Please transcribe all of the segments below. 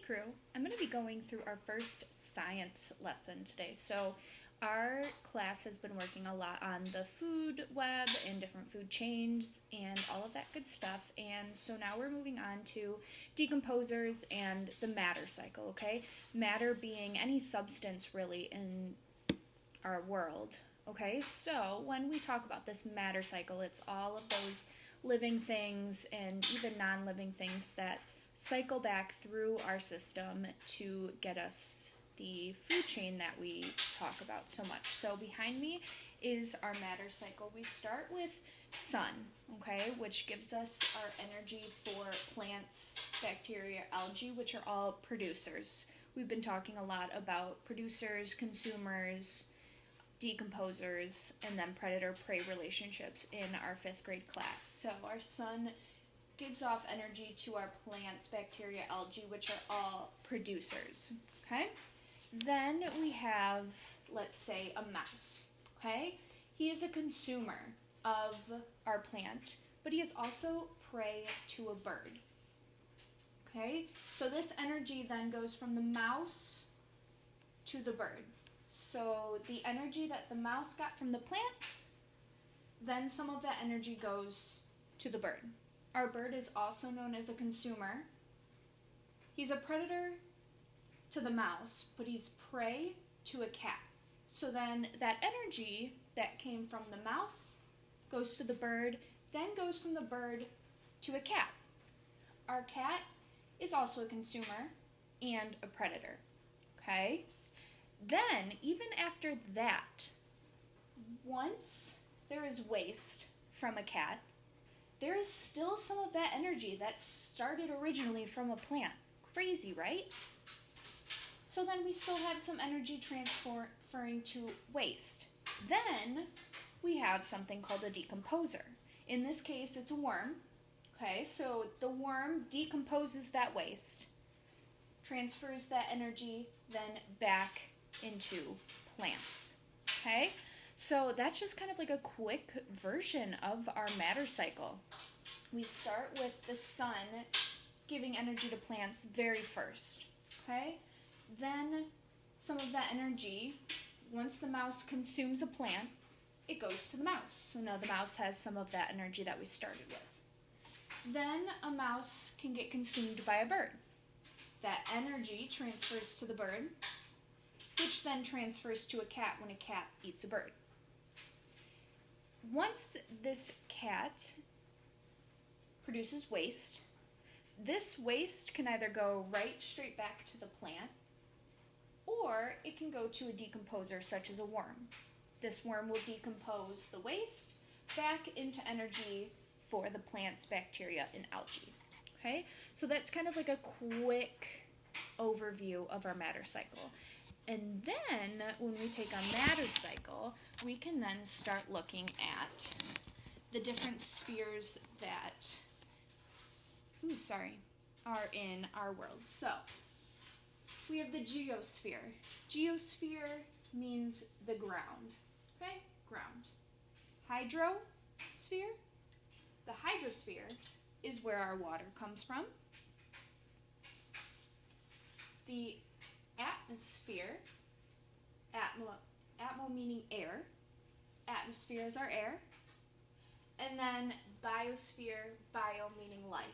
crew. I'm going to be going through our first science lesson today. So our class has been working a lot on the food web and different food chains and all of that good stuff. And so now we're moving on to decomposers and the matter cycle, okay? Matter being any substance really in our world, okay? So when we talk about this matter cycle, it's all of those living things and even non-living things that cycle back through our system to get us the food chain that we talk about so much. So behind me is our matter cycle. We start with sun, okay, which gives us our energy for plants, bacteria, algae, which are all producers. We've been talking a lot about producers, consumers, decomposers, and then predator-prey relationships in our 5th grade class. So our sun gives off energy to our plants, bacteria, algae, which are all producers, okay? Then we have, let's say, a mouse, okay? He is a consumer of our plant, but he is also prey to a bird, okay? So this energy then goes from the mouse to the bird. So the energy that the mouse got from the plant, then some of that energy goes to the bird. Our bird is also known as a consumer. He's a predator to the mouse, but he's prey to a cat. So then that energy that came from the mouse goes to the bird, then goes from the bird to a cat. Our cat is also a consumer and a predator, okay? Then, even after that, once there is waste from a cat, there is still some of that energy that started originally from a plant. Crazy, right? So then we still have some energy transferring to waste. Then we have something called a decomposer. In this case, it's a worm. Okay, so the worm decomposes that waste, transfers that energy, then back into plants. Okay? So that's just kind of like a quick version of our matter cycle. We start with the sun giving energy to plants very first, okay? Then some of that energy, once the mouse consumes a plant, it goes to the mouse. So now the mouse has some of that energy that we started with. Then a mouse can get consumed by a bird. That energy transfers to the bird, which then transfers to a cat when a cat eats a bird. Once this cat produces waste, this waste can either go right straight back to the plant, or it can go to a decomposer such as a worm. This worm will decompose the waste back into energy for the plant's bacteria and algae. Okay, so that's kind of like a quick overview of our matter cycle. And then when we take a matter cycle, we can then start looking at the different spheres that are in our world. So we have the geosphere. Geosphere means the ground. Okay? Ground. Hydrosphere. The hydrosphere is where our water comes from. The atmosphere, atmo meaning air, atmosphere is our air, and then biosphere, bio meaning life,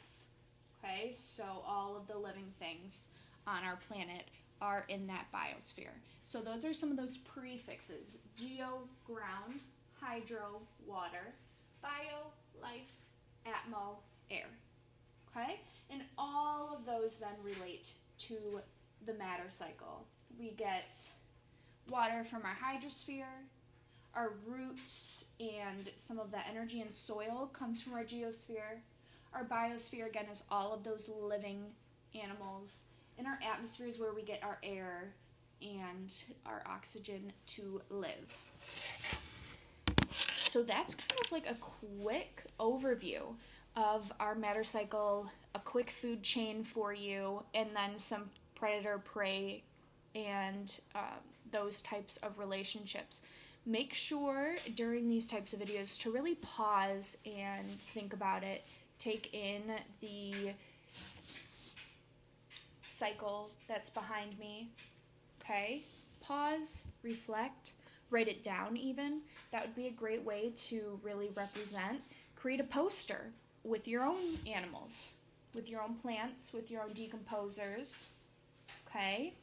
okay, so all of the living things on our planet are in that biosphere. So those are some of those prefixes: geo, ground; hydro, water; bio, life; atmo, air, okay, and all of those then relate to the matter cycle. We get water from our hydrosphere, our roots and some of that energy in soil comes from our geosphere. Our biosphere, again, is all of those living animals. And our atmosphere is where we get our air and our oxygen to live. So that's kind of like a quick overview of our matter cycle, a quick food chain for you, and then some predator-prey and those types of relationships. Make sure during these types of videos to really pause and think about it. Take in the cycle that's behind me. Okay? Pause, reflect, write it down even. That would be a great way to really represent. Create a poster with your own animals, with your own plants, with your own decomposers. Okay?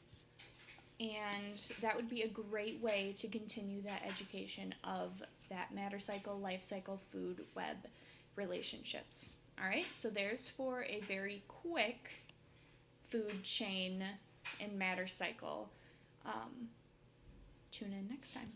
And that would be a great way to continue that education of that matter cycle, life cycle, food web relationships. All right, so there's for a very quick food chain and matter cycle. Tune in next time.